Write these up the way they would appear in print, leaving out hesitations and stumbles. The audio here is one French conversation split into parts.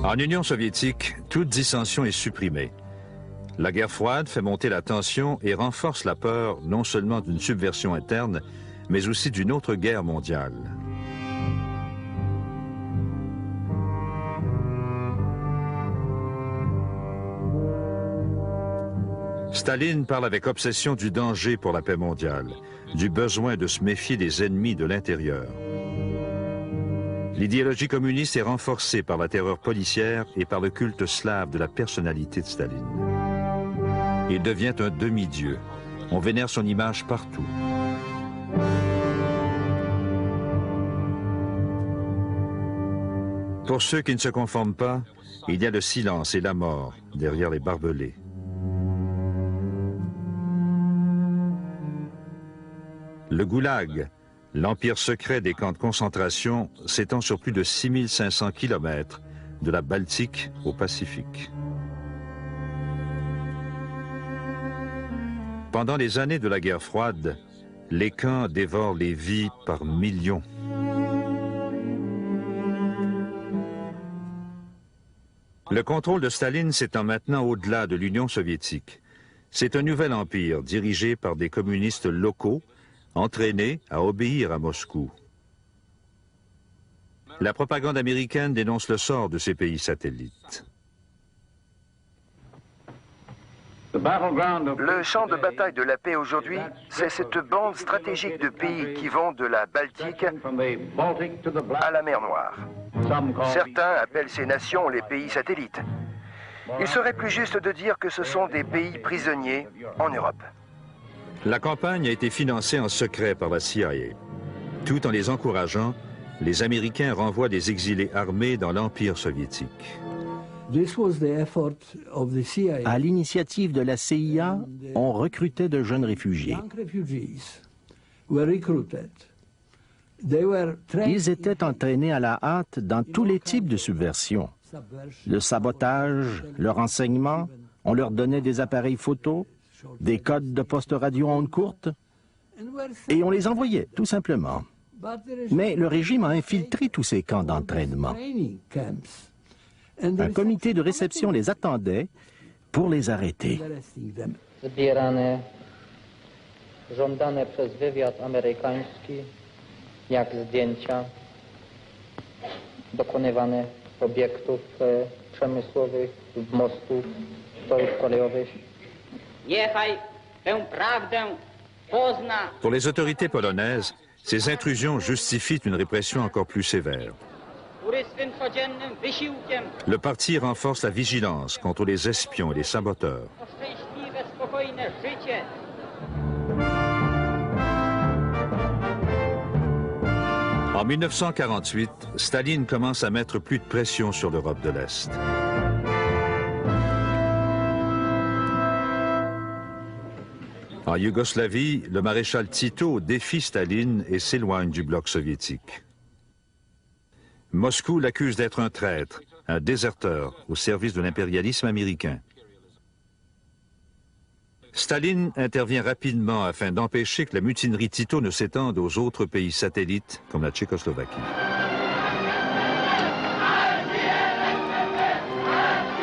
En Union soviétique, toute dissension est supprimée. La guerre froide fait monter la tension et renforce la peur non seulement d'une subversion interne, mais aussi d'une autre guerre mondiale. Staline parle avec obsession du danger pour la paix mondiale, du besoin de se méfier des ennemis de l'intérieur. L'idéologie communiste est renforcée par la terreur policière et par le culte slave de la personnalité de Staline. Il devient un demi-dieu. On vénère son image partout. Pour ceux qui ne se conforment pas, il y a le silence et la mort derrière les barbelés. Le goulag, l'empire secret des camps de concentration, s'étend sur plus de 6500 km, de la Baltique au Pacifique. Pendant les années de la guerre froide, les camps dévorent les vies par millions. Le contrôle de Staline s'étend maintenant au-delà de l'Union soviétique. C'est un nouvel empire dirigé par des communistes locaux, entraînés à obéir à Moscou. La propagande américaine dénonce le sort de ces pays satellites. Le champ de bataille de la paix aujourd'hui, c'est cette bande stratégique de pays qui vont de la Baltique à la mer Noire. Certains appellent ces nations les pays satellites. Il serait plus juste de dire que ce sont des pays prisonniers en Europe. La campagne a été financée en secret par la CIA. Tout en les encourageant, les Américains renvoient des exilés armés dans l'Empire soviétique. À l'initiative de la CIA, on recrutait de jeunes réfugiés. Ils étaient entraînés à la hâte dans tous les types de subversions. Le sabotage, le renseignement, on leur donnait des appareils photo, des codes de poste radio en ondes courtes, et on les envoyait, tout simplement. Mais le régime a infiltré tous ces camps d'entraînement. Un comité de réception les attendait pour les arrêter. Żądane przez wywiad amerykański, jak zdjęcia dokonywane obiektów przemysłowych, mostów, torów kolejowych. Niechaj tę prawdę pozna. Pour les autorités polonaises, ces intrusions justifient une répression encore plus sévère. Le parti renforce la vigilance contre les espions et les saboteurs. En 1948, Staline commence à mettre plus de pression sur l'Europe de l'Est. En Yougoslavie, le maréchal Tito défie Staline et s'éloigne du bloc soviétique. Moscou l'accuse d'être un traître, un déserteur au service de l'impérialisme américain. Staline intervient rapidement afin d'empêcher que la mutinerie Tito ne s'étende aux autres pays satellites comme la Tchécoslovaquie.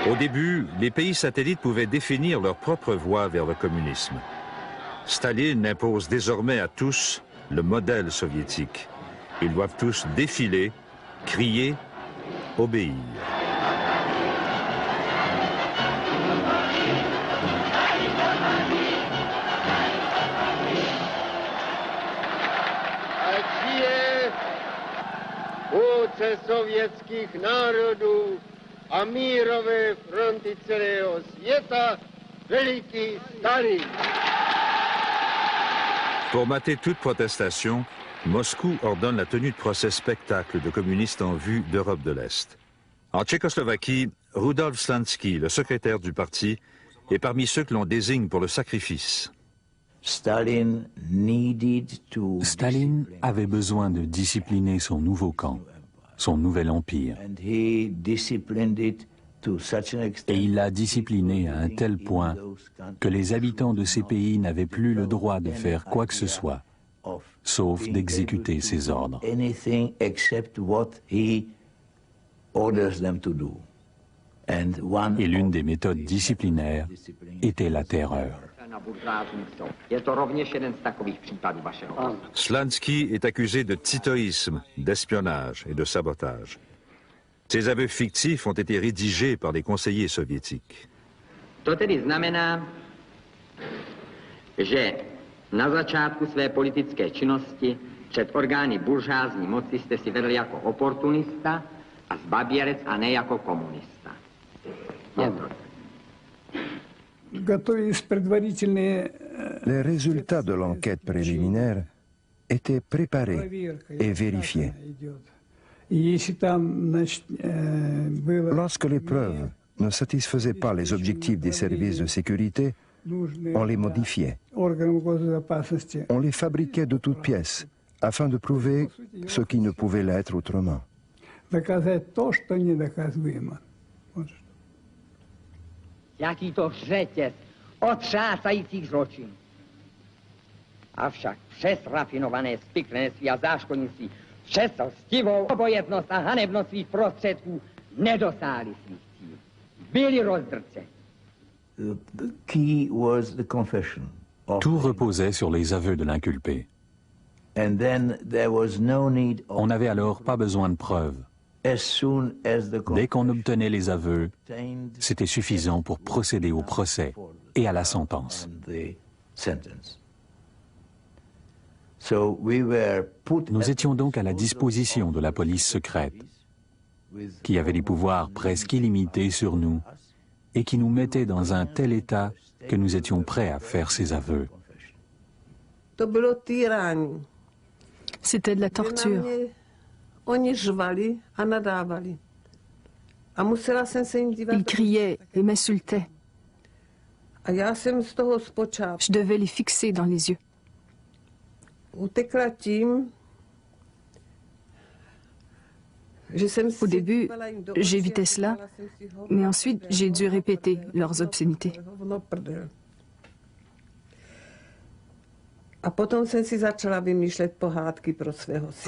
Au début, les pays satellites pouvaient définir leur propre voie vers le communisme. Staline impose désormais à tous le modèle soviétique. Ils doivent tous défiler, crier, obéir. Ojcze sowieckich narodów, a mirowe fronty całego świata, wielki Stalin. Pour mater toute protestation, Moscou ordonne la tenue de procès spectacles de communistes en vue d'Europe de l'Est. En Tchécoslovaquie, Rudolf Slansky, le secrétaire du parti, est parmi ceux que l'on désigne pour le sacrifice. Staline avait besoin de discipliner son nouveau camp, son nouvel empire. Et il l'a discipliné à un tel point que les habitants de ces pays n'avaient plus le droit de faire quoi que ce soit, sauf d'exécuter ses ordres. Et l'une des méthodes disciplinaires était la terreur. Slansky est accusé de titoïsme, d'espionnage et de sabotage. Ces aveux fictifs ont été rédigés par les conseillers soviétiques. To tedy znamená, že na začátku své politické činnosti před orgány buržázní moci jste si vedli jako oportunista a zbabělec a ne jako komunista. Je to. Les résultats de l'enquête préliminaire étaient préparés et vérifiés. Lorsque les preuves ne satisfaisaient pas les objectifs des services de sécurité, on les modifiait. On les fabriquait de toutes pièces afin de prouver ce qui ne pouvait l'être autrement. Jaký to řetěz otřásajících zločinů. Avšak přes rafinované spiklenství a záškodnictví, přes lstivou obojetnost a hanebnost svých prostředků nedosáhli svých cílů. Byli rozdrceni. Tout reposait sur les aveux de l'inculpé. On n'avait alors pas besoin de preuves. Dès qu'on obtenait les aveux, c'était suffisant pour procéder au procès et à la sentence. Nous étions donc à la disposition de la police secrète, qui avait des pouvoirs presque illimités sur nous et qui nous mettait dans un tel état que nous étions prêts à faire ces aveux. C'était de la torture. Ils criaient et m'insultaient. Je devais les fixer dans les yeux. Au début, j'évitais cela, mais ensuite j'ai dû répéter leurs obscénités.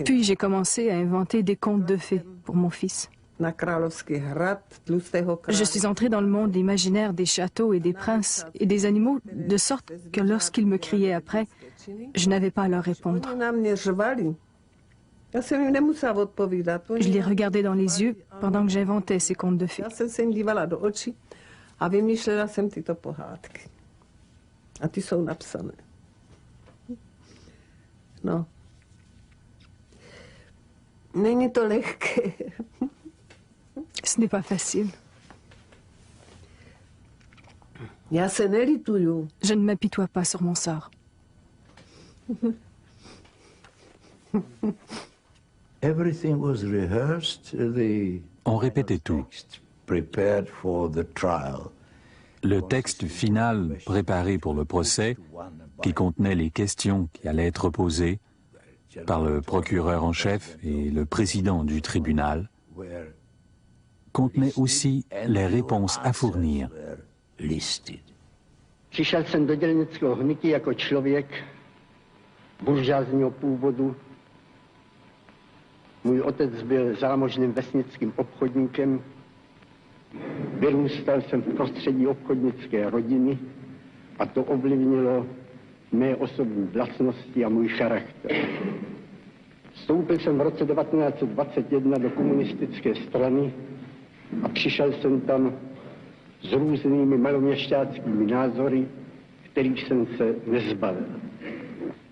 Puis j'ai commencé à inventer des contes de fées pour mon fils. Je suis entrée dans le monde imaginaire des châteaux et des princes et des animaux, de sorte que lorsqu'ils me criaient après, je n'avais pas à leur répondre. Je les regardais dans les yeux pendant que j'inventais ces contes de fées. No. Není to lehké. Ce n'est pas facile. Já se nelituju. Je ne m'apitoie pas sur mon sort. On répétait tout. Le texte final préparé pour le procès, qui contenait les questions qui allaient être posées par le procureur en chef et le président du tribunal, contenait aussi les réponses à fournir. Přišel jsem do dělnického hnutí jako člověk buržázního původu. Můj otec byl zámožným vesnickým obchodníkem. Vyrůstal jsem v prostředí obchodnické rodiny a to ovlivnilo mé osobní vlastnosti a můj charakter. Vstoupil jsem v roce 1921 do komunistické strany a přišel jsem tam s různými maloměšťáckými názory, kterých jsem se nezbavil.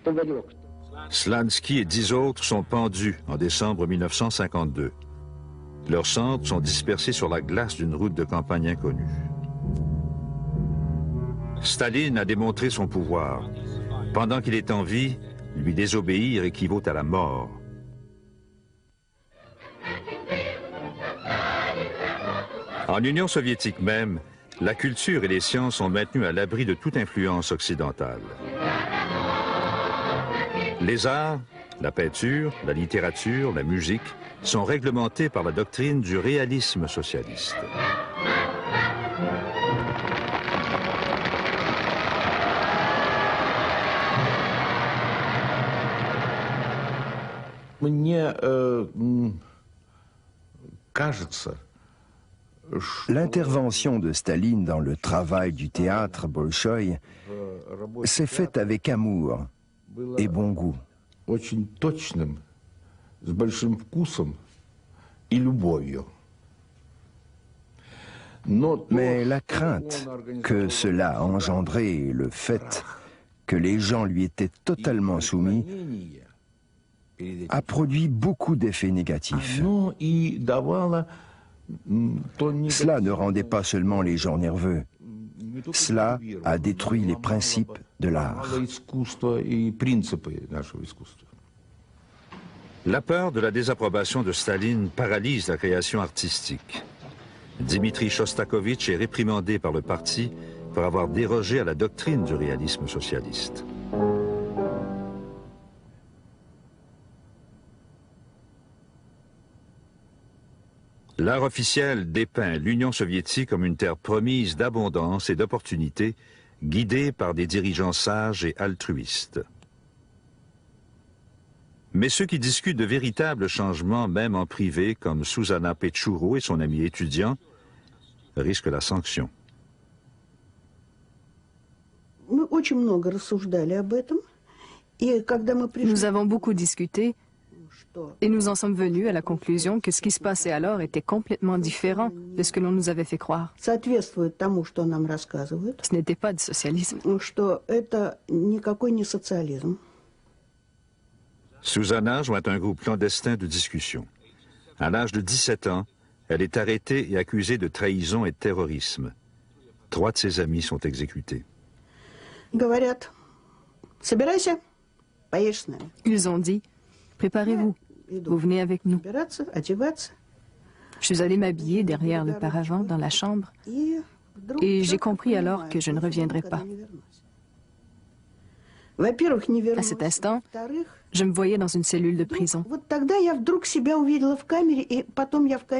To vedlo k tomu. Slansky et 10 autres sont pendus en décembre 1952. Leurs cendres sont dispersées sur la glace d'une route de campagne inconnue. Staline a démontré son pouvoir. Pendant qu'il est en vie, lui désobéir équivaut à la mort. En Union soviétique même, la culture et les sciences sont maintenues à l'abri de toute influence occidentale. Les arts, la peinture, la littérature, la musique sont réglementés par la doctrine du réalisme socialiste. Мне кажется, L'intervention de Staline dans le travail du théâtre Bolchoï s'est faite avec amour et bon goût. Mais la crainte que cela a engendré et le fait que les gens lui étaient totalement soumis a produit beaucoup d'effets négatifs. Cela ne rendait pas seulement les gens nerveux, cela a détruit les principes de l'art. La peur de la désapprobation de Staline paralyse la création artistique. Dimitri Shostakovich est réprimandé par le parti pour avoir dérogé à la doctrine du réalisme socialiste. L'art officiel dépeint l'Union soviétique comme une terre promise d'abondance et d'opportunités, guidée par des dirigeants sages et altruistes. Mais ceux qui discutent de véritables changements, même en privé, comme Susanna Petchouro et son ami étudiant, risquent la sanction. Nous avons beaucoup discuté et nous en sommes venus à la conclusion que ce qui se passait alors était complètement différent de ce que l'on nous avait fait croire. Ce n'était pas du socialisme. Susanna joint un groupe clandestin de discussion. À l'âge de 17 ans, elle est arrêtée et accusée de trahison et de terrorisme. 3 de ses amis sont exécutés. Ils ont dit, préparez-vous, vous venez avec nous. Je suis allée m'habiller derrière le paravent dans la chambre et j'ai compris alors que je ne reviendrai pas. À cet instant, je me voyais dans une cellule de prison.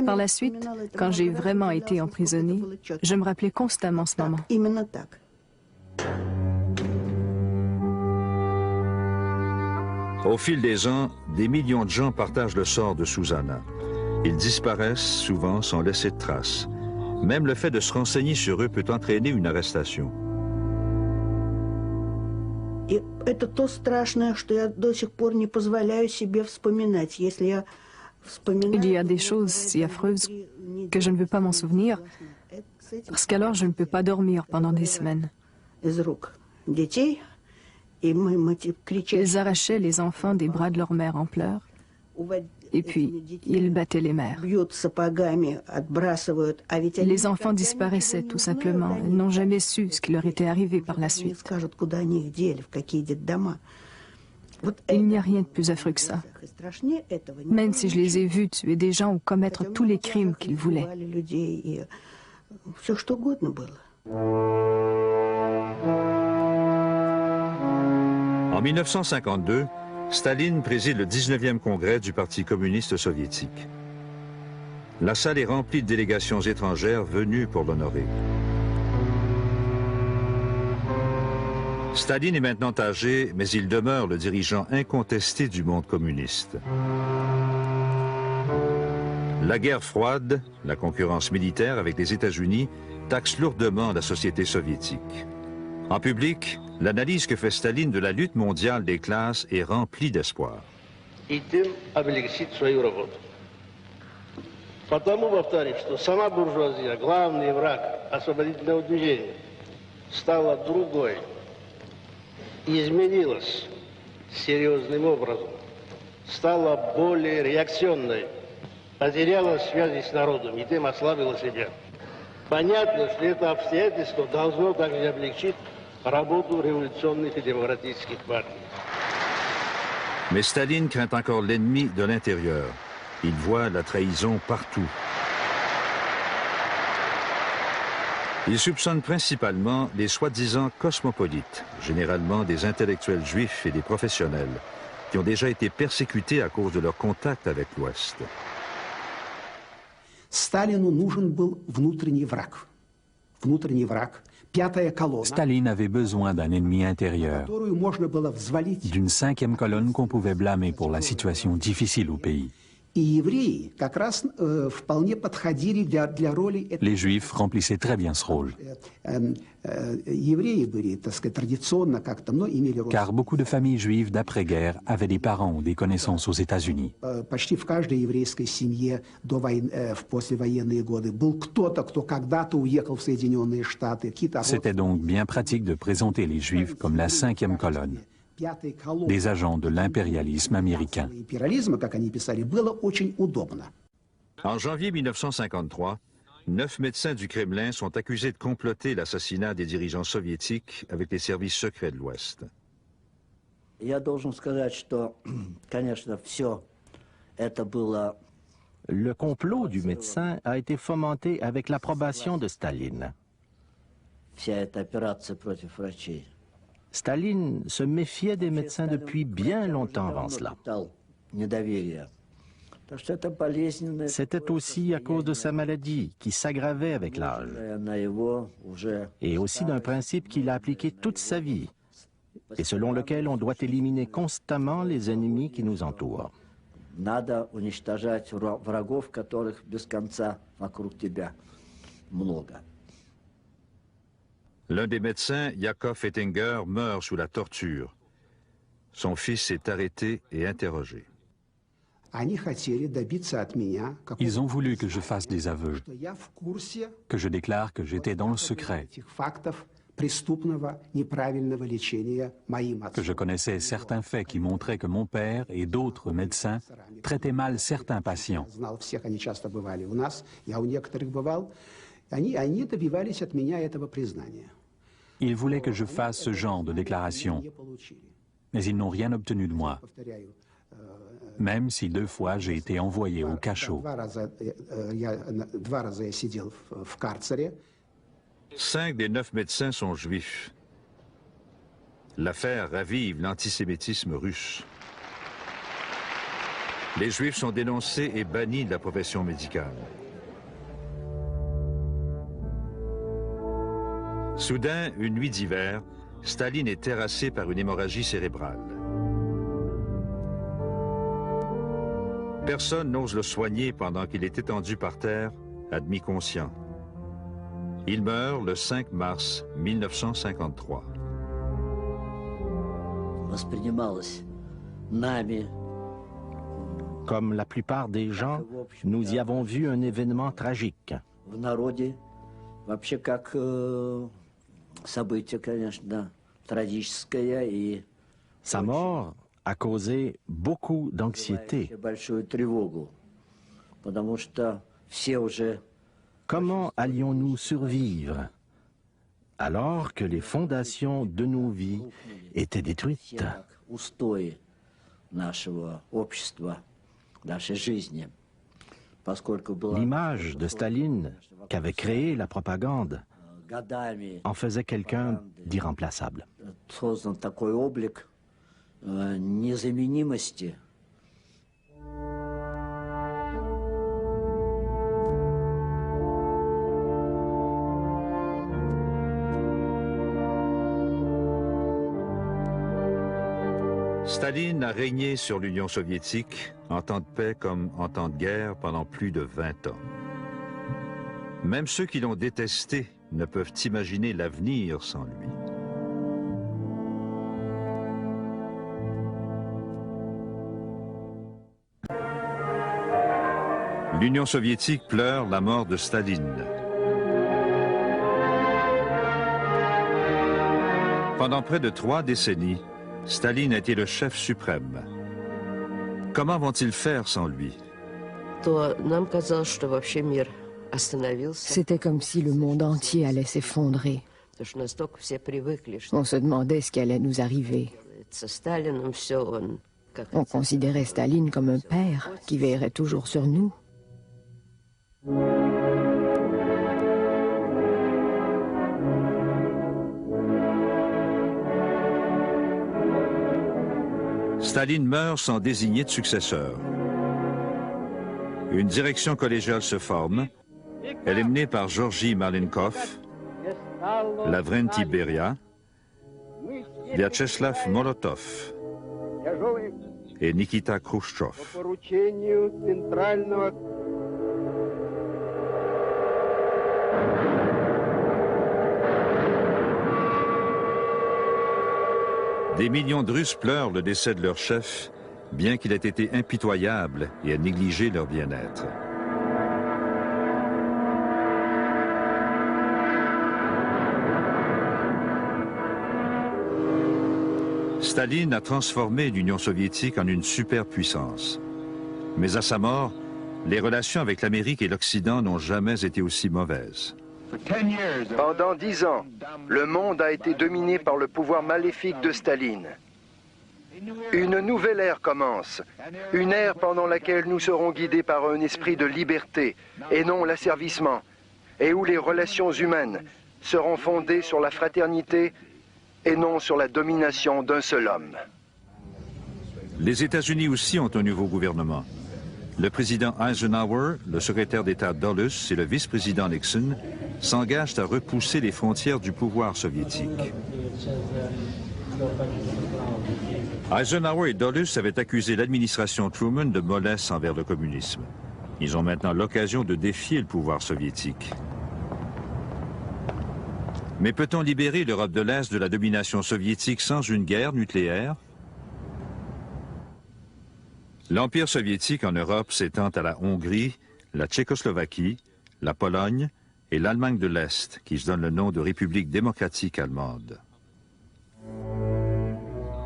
Par la suite, quand j'ai vraiment été emprisonnée, je me rappelais constamment ce moment. Au fil des ans, des millions de gens partagent le sort de Susanna. Ils disparaissent souvent sans laisser de traces. Même le fait de se renseigner sur eux peut entraîner une arrestation. Il y a des choses si affreuses que je ne veux pas m'en souvenir, parce qu'alors je ne peux pas dormir pendant des semaines. Ils arrachaient les enfants des bras de leur mère en pleurs, et puis ils battaient les mères. Les enfants disparaissaient tout simplement. Ils n'ont jamais su ce qui leur était arrivé par la suite. Il n'y a rien de plus affreux que ça. Même si je les ai vus tuer des gens ou commettre tous les crimes qu'ils voulaient. En 1952, Staline préside le 19e congrès du Parti communiste soviétique. La salle est remplie de délégations étrangères venues pour l'honorer. Staline est maintenant âgé, mais il demeure le dirigeant incontesté du monde communiste. La guerre froide, la concurrence militaire avec les États-Unis, taxe lourdement la société soviétique. En public, l'analyse que fait Staline de la lutte mondiale des classes est remplie d'espoir. Потому, повторюсь, что сама буржуазия, главный враг освободительного движения, стала другой, изменилась серьезным образом, стала более реакционной, потеряла связи с народом и тем ослабила себя. Понятно, что это обстоятельство должно также облегчить работу révolutionnaires et démocratiques partis. Mais Staline craint encore l'ennemi de l'intérieur. Il voit la trahison partout. Il soupçonne principalement les soi-disant cosmopolites, généralement des intellectuels juifs et des professionnels, qui ont déjà été persécutés à cause de leur contact avec l'Ouest. Сталину нужен был внутренний враг. Внутренний враг. Staline avait besoin d'un ennemi intérieur, d'une 5e colonne qu'on pouvait blâmer pour la situation difficile au pays. Les Juifs remplissaient très bien ce rôle. Car beaucoup de familles juives d'après-guerre avaient des parents ou des connaissances aux États-Unis. C'était donc bien pratique de présenter les Juifs comme la cinquième colonne, des agents de l'impérialisme américain. En janvier 1953, 9 médecins du Kremlin sont accusés de comploter l'assassinat des dirigeants soviétiques avec les services secrets de l'Ouest. Le complot du médecin a été fomenté avec l'approbation de Staline. Staline se méfiait des médecins depuis bien longtemps avant cela. C'était aussi à cause de sa maladie qui s'aggravait avec l'âge et aussi d'un principe qu'il a appliqué toute sa vie et selon lequel on doit éliminer constamment les ennemis qui nous entourent. L'un des médecins, Yakov Ettinger, meurt sous la torture. Son fils est arrêté et interrogé. Ils ont voulu que je fasse des aveux, que je déclare que j'étais dans le secret, que je connaissais certains faits qui montraient que mon père et d'autres médecins traitaient mal certains patients. Ils voulaient que je fasse ce genre de déclaration, mais ils n'ont rien obtenu de moi, même si 2 fois j'ai été envoyé au cachot. 5 des 9 médecins sont juifs. L'affaire ravive l'antisémitisme russe. Les Juifs sont dénoncés et bannis de la profession médicale. Soudain, une nuit d'hiver, Staline est terrassé par une hémorragie cérébrale. Personne n'ose le soigner pendant qu'il est étendu par terre, à demi-conscient. Il meurt le 5 mars 1953. Comme la plupart des gens, nous y avons vu un événement tragique. Sa mort a causé beaucoup d'anxiété. Comment allions-nous survivre alors que les fondations de nos vies étaient détruites? L'image de Staline qu'avait créée la propagande en faisait quelqu'un d'irremplaçable. Staline a régné sur l'Union soviétique, en temps de paix comme en temps de guerre, pendant plus de 20 ans. Même ceux qui l'ont détesté ne peuvent imaginer l'avenir sans lui. L'Union soviétique pleure la mort de Staline. Pendant près de 3 décennies, Staline a été le chef suprême. Comment vont-ils faire sans lui? C'était comme si le monde entier allait s'effondrer. On se demandait ce qui allait nous arriver. On considérait Staline comme un père qui veillerait toujours sur nous. Staline meurt sans désigner de successeur. Une direction collégiale se forme. Elle est menée par Georgi Malenkov, Lavrenti Beria, Vyacheslav Molotov et Nikita Khrouchtchev. Des millions de Russes pleurent le décès de leur chef, bien qu'il ait été impitoyable et ait négligé leur bien-être. Staline a transformé l'Union soviétique en une superpuissance. Mais à sa mort, les relations avec l'Amérique et l'Occident n'ont jamais été aussi mauvaises. Pendant 10 ans, le monde a été dominé par le pouvoir maléfique de Staline. Une nouvelle ère commence, une ère pendant laquelle nous serons guidés par un esprit de liberté et non l'asservissement, et où les relations humaines seront fondées sur la fraternité et non sur la domination d'un seul homme. Les États-Unis aussi ont un nouveau gouvernement. Le président Eisenhower, le secrétaire d'État Dulles et le vice-président Nixon s'engagent à repousser les frontières du pouvoir soviétique. Eisenhower et Dulles avaient accusé l'administration Truman de mollesse envers le communisme. Ils ont maintenant l'occasion de défier le pouvoir soviétique. Mais peut-on libérer l'Europe de l'Est de la domination soviétique sans une guerre nucléaire? L'Empire soviétique en Europe s'étend à la Hongrie, la Tchécoslovaquie, la Pologne et l'Allemagne de l'Est, qui se donne le nom de République démocratique allemande.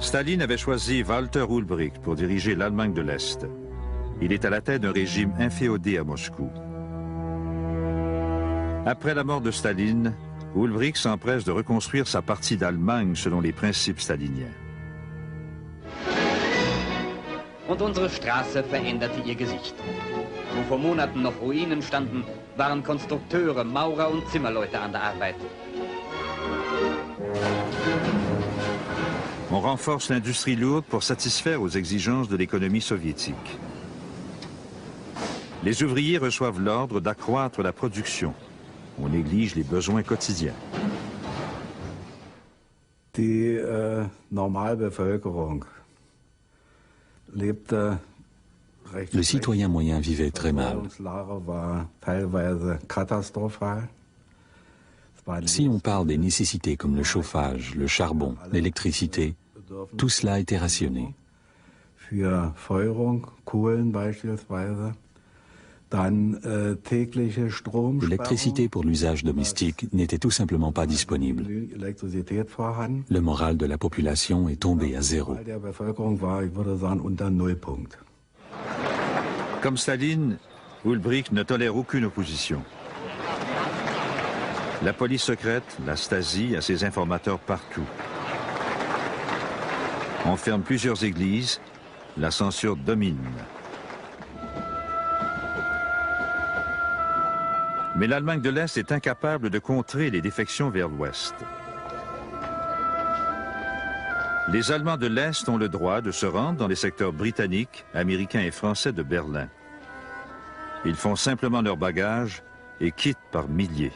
Staline avait choisi Walter Ulbricht pour diriger l'Allemagne de l'Est. Il est à la tête d'un régime inféodé à Moscou. Après la mort de Staline, Ulbricht s'empresse de reconstruire sa partie d'Allemagne selon les principes staliniens. Und unsere Straße veränderte ihr Gesicht. Wo vor Monaten noch Ruinen standen, waren Konstrukteure, Maurer und Zimmerleute an der Arbeit. On renforce l'industrie lourde pour satisfaire aux exigences de l'économie soviétique. Les ouvriers reçoivent l'ordre d'accroître la production. On néglige les besoins quotidiens. Die Normalbevölkerung lebte Le citoyen moyen vivait très mal. Si on parle des nécessités comme le chauffage, le charbon, l'électricité, tout cela était rationné. L'électricité pour l'usage domestique n'était tout simplement pas disponible. Le moral de la population est tombé à zéro. Comme Staline, Ulbricht ne tolère aucune opposition. La police secrète, la Stasi, a ses informateurs partout. On ferme plusieurs églises, la censure domine. Mais l'Allemagne de l'Est est incapable de contrer les défections vers l'Ouest. Les Allemands de l'Est ont le droit de se rendre dans les secteurs britanniques, américains et français de Berlin. Ils font simplement leurs bagages et quittent par milliers.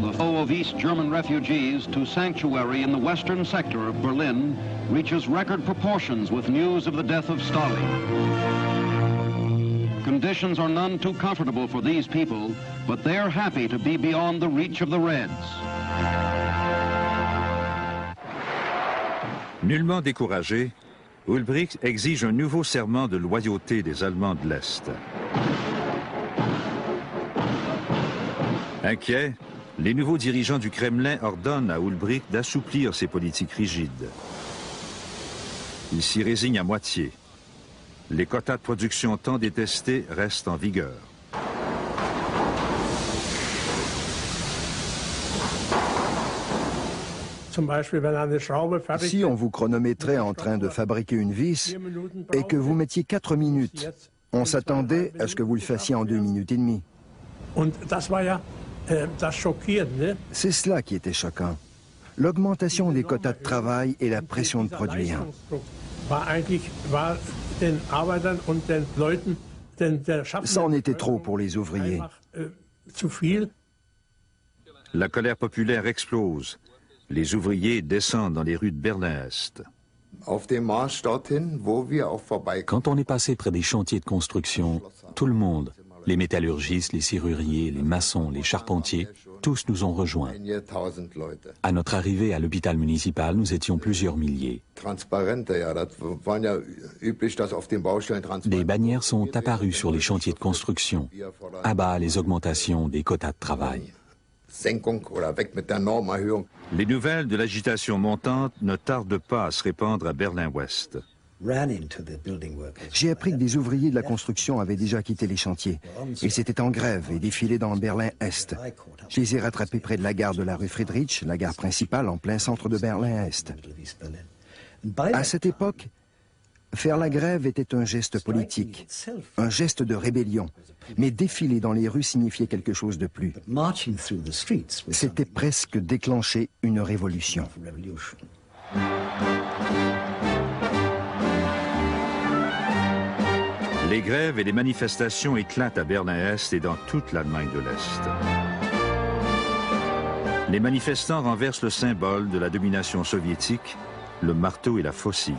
The flow of East German refugees to sanctuary in the western sector of Berlin reaches record proportions with news of the death of Stalin. Conditions are none too comfortable for these people, but they're happy to be beyond the reach of the Reds. Nullement découragé, Ulbricht exige un nouveau serment de loyauté des Allemands de l'Est. Inquiets, les nouveaux dirigeants du Kremlin ordonnent à Ulbricht d'assouplir ses politiques rigides. Il s'y résigne à moitié. Les quotas de production tant détestés restent en vigueur. Si on vous chronométrait en train de fabriquer une vis et que vous mettiez 4 minutes, on s'attendait à ce que vous le fassiez en 2 minutes et demie. C'est cela qui était choquant. L'augmentation des quotas de travail et la pression de produire. Ça en était trop pour les ouvriers. La colère populaire explose. Les ouvriers descendent dans les rues de Berlin-Est. Quand on est passé près des chantiers de construction, tout le monde, les métallurgistes, les serruriers, les maçons, les charpentiers, tous nous ont rejoints. À notre arrivée à l'hôpital municipal, nous étions plusieurs milliers. Des bannières sont apparues sur les chantiers de construction. À bas les augmentations des quotas de travail. Les nouvelles de l'agitation montante ne tardent pas à se répandre à Berlin-Ouest. J'ai appris que des ouvriers de la construction avaient déjà quitté les chantiers. Ils étaient en grève et défilaient dans Berlin-Est. Je les ai rattrapés près de la gare de la rue Friedrich, la gare principale en plein centre de Berlin-Est. À cette époque, faire la grève était un geste politique, un geste de rébellion. Mais défiler dans les rues signifiait quelque chose de plus. C'était presque déclencher une révolution. Les grèves et les manifestations éclatent à Berlin-Est et dans toute l'Allemagne de l'Est. Les manifestants renversent le symbole de la domination soviétique, le marteau et la faucille.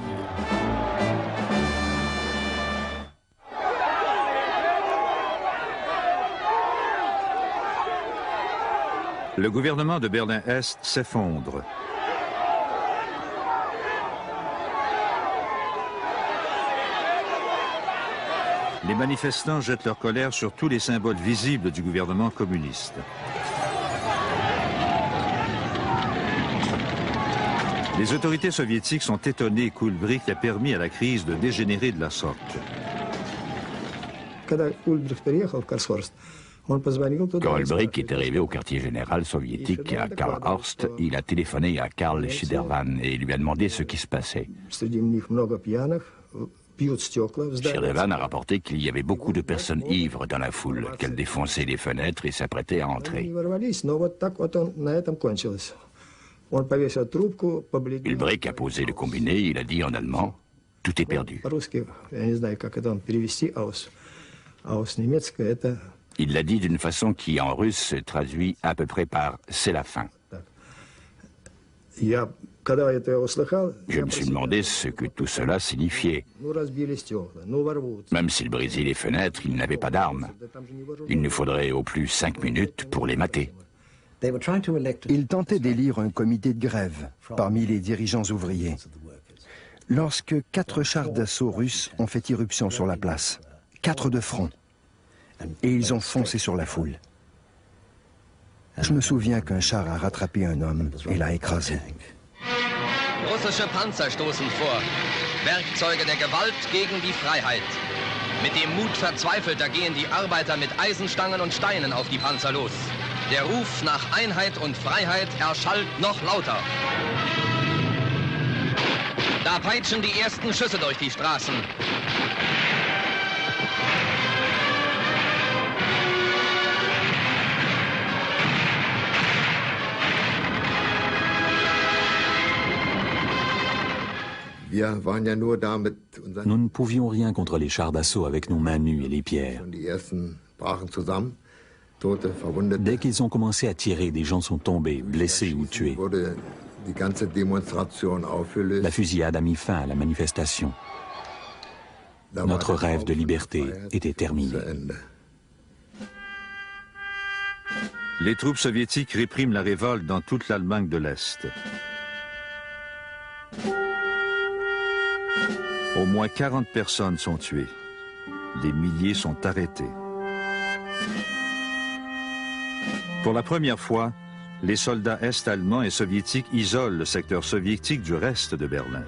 Le gouvernement de Berlin-Est s'effondre. Les manifestants jettent leur colère sur tous les symboles visibles du gouvernement communiste. Les autorités soviétiques sont étonnées qu'Ulbricht ait permis à la crise de dégénérer de la sorte. Quand Ulbricht est arrivé au quartier général soviétique à Karlhorst, il a téléphoné à Karl Schirdewan et lui a demandé ce qui se passait. Schirdewan a rapporté qu'il y avait beaucoup de personnes ivres dans la foule, qu'elles défonçaient les fenêtres et s'apprêtaient à entrer. Ulbricht a posé le combiné, il a dit en allemand « Tout est perdu ». Il l'a dit d'une façon qui, en russe, se traduit à peu près par « c'est la fin ». Je me suis demandé ce que tout cela signifiait. Même s'il brisait les fenêtres, il n'avait pas d'armes. Il nous faudrait au plus 5 minutes pour les mater. Ils tentaient d'élire un comité de grève parmi les dirigeants ouvriers. Lorsque 4 chars d'assaut russes ont fait irruption sur la place, 4 de front, et ils ont foncé sur la foule. Je me souviens qu'un char a rattrapé un homme et l'a écrasé. Russische Panzer stoßen vor. Werkzeuge der Gewalt gegen die Freiheit. Mit dem Mut Verzweifelter gehen die Arbeiter mit Eisenstangen und Steinen auf die Panzer los. Der Ruf nach Einheit und Freiheit erschallt noch lauter. Da peitschen die ersten Schüsse durch die Straßen. Nous ne pouvions rien contre les chars d'assaut avec nos mains nues et les pierres. Dès qu'ils ont commencé à tirer, des gens sont tombés, blessés ou tués. La fusillade a mis fin à la manifestation. Notre rêve de liberté était terminé. Les troupes soviétiques répriment la révolte dans toute l'Allemagne de l'Est. Au moins 40 personnes sont tuées. Des milliers sont arrêtés. Pour la première fois, les soldats est-allemands et soviétiques isolent le secteur soviétique du reste de Berlin.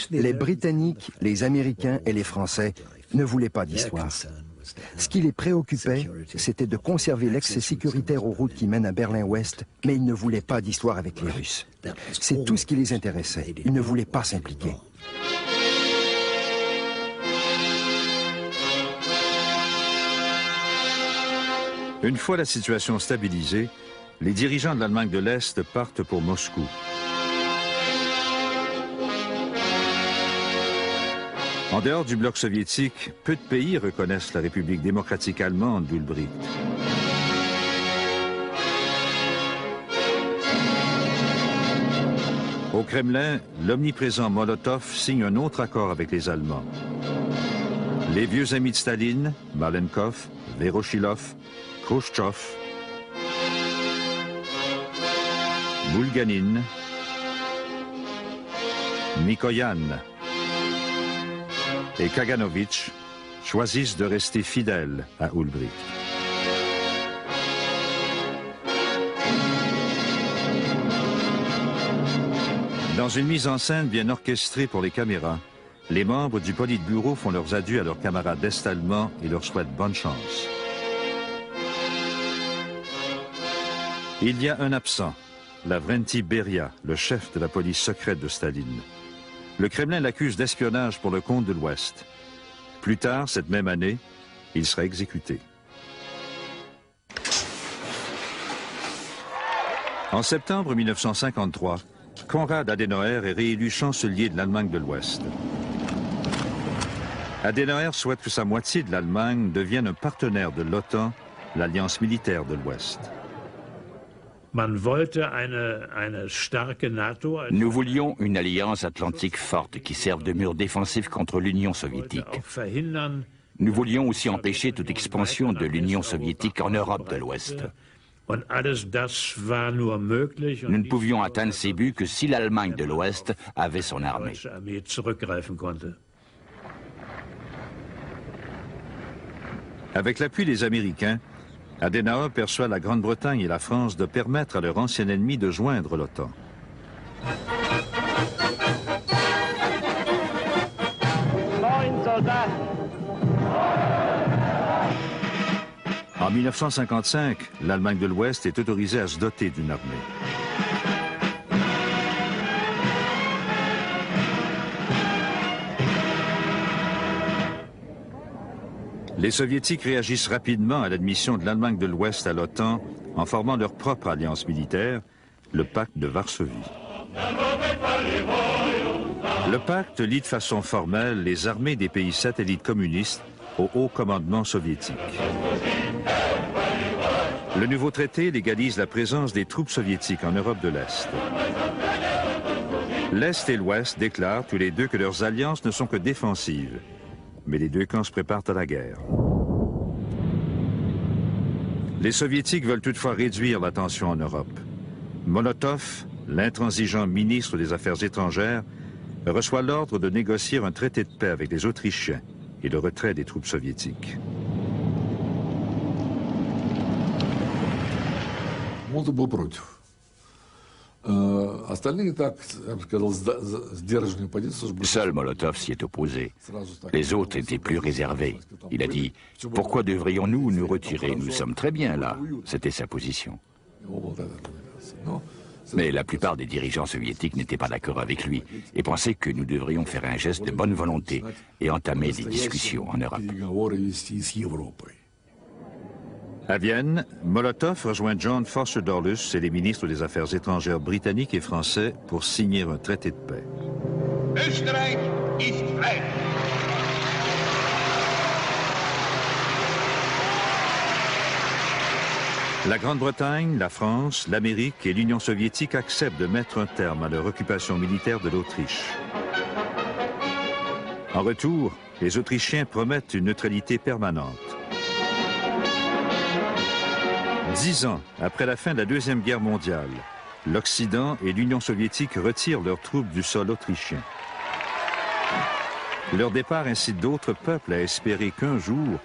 Les Britanniques, les Américains et les Français ne voulaient pas d'histoire. Ce qui les préoccupait, c'était de conserver l'accès sécuritaire aux routes qui mènent à Berlin-Ouest, mais ils ne voulaient pas d'histoire avec les Russes. C'est tout ce qui les intéressait. Ils ne voulaient pas s'impliquer. Une fois la situation stabilisée, les dirigeants de l'Allemagne de l'Est partent pour Moscou. En dehors du bloc soviétique, peu de pays reconnaissent la République démocratique allemande d'Ulbricht. Au Kremlin, l'omniprésent Molotov signe un autre accord avec les Allemands. Les vieux amis de Staline, Malenkov, Voroshilov, Khrouchtchev, Bulganin, Mikoyan et Kaganovich choisissent de rester fidèles à Ulbricht. Dans une mise en scène bien orchestrée pour les caméras, les membres du Politburo font leurs adieux à leurs camarades est-allemands et leur souhaitent bonne chance. Il y a un absent, Lavrenti Beria, le chef de la police secrète de Staline. Le Kremlin l'accuse d'espionnage pour le compte de l'Ouest. Plus tard, cette même année, il sera exécuté. En septembre 1953, Konrad Adenauer est réélu chancelier de l'Allemagne de l'Ouest. Adenauer souhaite que sa moitié de l'Allemagne devienne un partenaire de l'OTAN, l'alliance militaire de l'Ouest. Nous voulions une alliance atlantique forte qui serve de mur défensif contre l'Union soviétique. Nous voulions aussi empêcher toute expansion de l'Union soviétique en Europe de l'Ouest. Nous ne pouvions atteindre ces buts que si l'Allemagne de l'Ouest avait son armée. Avec l'appui des Américains, Adenauer persuade la Grande-Bretagne et la France de permettre à leur ancien ennemi de joindre l'OTAN. En 1955, l'Allemagne de l'Ouest est autorisée à se doter d'une armée. Les Soviétiques réagissent rapidement à l'admission de l'Allemagne de l'Ouest à l'OTAN en formant leur propre alliance militaire, le pacte de Varsovie. Le pacte lie de façon formelle les armées des pays satellites communistes au haut commandement soviétique. Le nouveau traité légalise la présence des troupes soviétiques en Europe de l'Est. L'Est et l'Ouest déclarent tous les deux que leurs alliances ne sont que défensives. Mais les deux camps se préparent à la guerre. Les Soviétiques veulent toutefois réduire la tension en Europe. Molotov, l'intransigeant ministre des Affaires étrangères, reçoit l'ordre de négocier un traité de paix avec les Autrichiens et le retrait des troupes soviétiques. Seul Molotov s'y est opposé. Les autres étaient plus réservés. Il a dit « Pourquoi devrions-nous nous retirer? Nous sommes très bien là. » C'était sa position. Mais la plupart des dirigeants soviétiques n'étaient pas d'accord avec lui et pensaient que nous devrions faire un geste de bonne volonté et entamer des discussions en Europe. À Vienne, Molotov rejoint John Foster Dulles et les ministres des Affaires étrangères britanniques et français pour signer un traité de paix. Österreich ist frei. La Grande-Bretagne, la France, l'Amérique et l'Union soviétique acceptent de mettre un terme à leur occupation militaire de l'Autriche. En retour, les Autrichiens promettent une neutralité permanente. 10 ans après la fin de la Deuxième Guerre mondiale, l'Occident et l'Union soviétique retirent leurs troupes du sol autrichien. Leur départ incite d'autres peuples à espérer qu'un jour,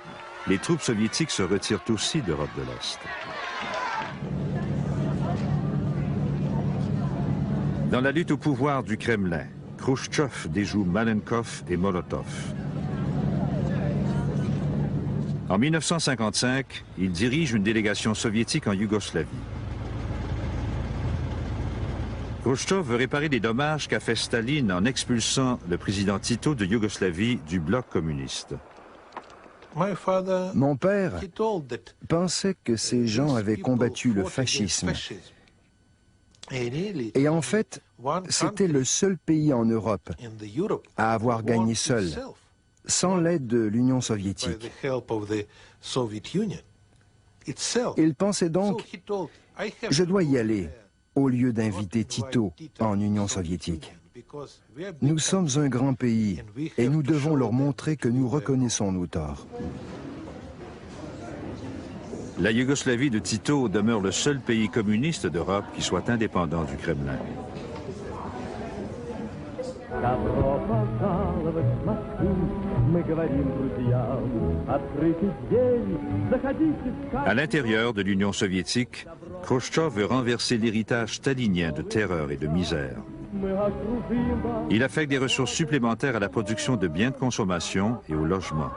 les troupes soviétiques se retirent aussi d'Europe de l'Est. Dans la lutte au pouvoir du Kremlin, Khrouchtchev déjoue Malenkov et Molotov. En 1955, il dirige une délégation soviétique en Yougoslavie. Khrouchtchev veut réparer les dommages qu'a fait Staline en expulsant le président Tito de Yougoslavie du bloc communiste. Mon père pensait que ces gens avaient combattu le fascisme. Et en fait, c'était le seul pays en Europe à avoir gagné seul, sans l'aide de l'Union soviétique. Il pensait donc, je dois y aller, au lieu d'inviter Tito en Union soviétique. Nous sommes un grand pays et nous devons leur montrer que nous reconnaissons nos torts. La Yougoslavie de Tito demeure le seul pays communiste d'Europe qui soit indépendant du Kremlin. À l'intérieur de l'Union soviétique, Khrouchtchev veut renverser l'héritage stalinien de terreur et de misère. Il affecte des ressources supplémentaires à la production de biens de consommation et au logement.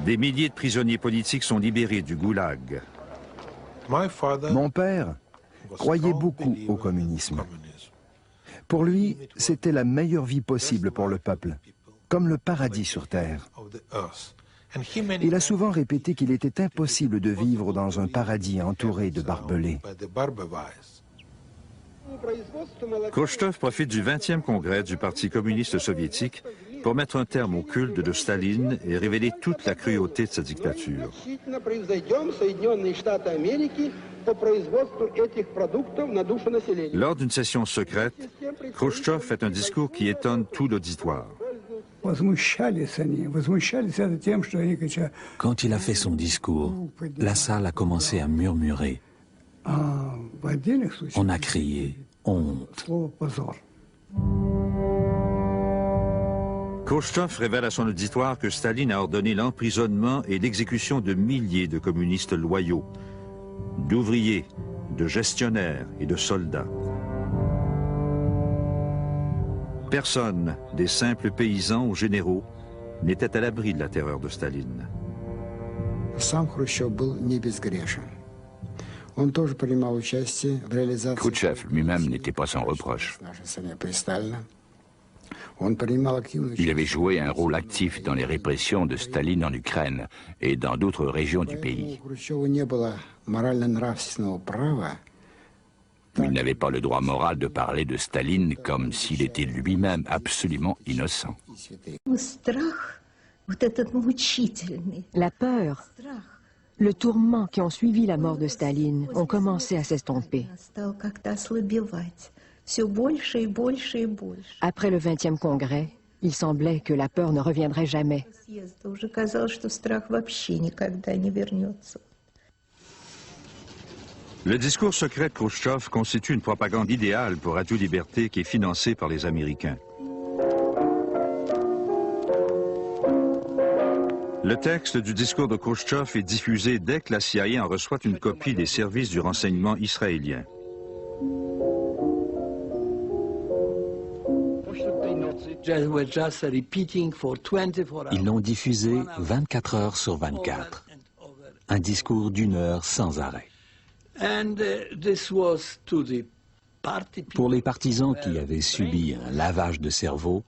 Des milliers de prisonniers politiques sont libérés du goulag. Mon père croyait beaucoup au communisme. Pour lui, c'était la meilleure vie possible pour le peuple, comme le paradis sur terre. Il a souvent répété qu'il était impossible de vivre dans un paradis entouré de barbelés. Khrouchtchev profite du 20e congrès du Parti communiste soviétique pour mettre un terme au culte de Staline et révéler toute la cruauté de sa dictature. Lors d'une session secrète, Khrouchtchev fait un discours qui étonne tout l'auditoire. Quand il a fait son discours, la salle a commencé à murmurer. On a crié « honte ». Khrouchtchev révèle à son auditoire que Staline a ordonné l'emprisonnement et l'exécution de milliers de communistes loyaux, d'ouvriers, de gestionnaires et de soldats. Personne, des simples paysans aux généraux, n'était à l'abri de la terreur de Staline. Khrouchtchev lui-même n'était pas sans reproche. Il avait joué un rôle actif dans les répressions de Staline en Ukraine et dans d'autres régions du pays. Il n'avait pas le droit moral de parler de Staline comme s'il était lui-même absolument innocent. La peur, le tourment qui ont suivi la mort de Staline ont commencé à s'estomper. Après le 20e congrès, il semblait que la peur ne reviendrait jamais. Le discours secret de Khrouchtchev constitue une propagande idéale pour Radio Liberté qui est financée par les Américains. Le texte du discours de Khrouchtchev est diffusé dès que la CIA en reçoit une copie des services du renseignement israélien. Ils l'ont diffusé 24 heures sur 24. Un discours d'1 heure sans arrêt. Pour les partisans qui avaient subi un lavage de cerveau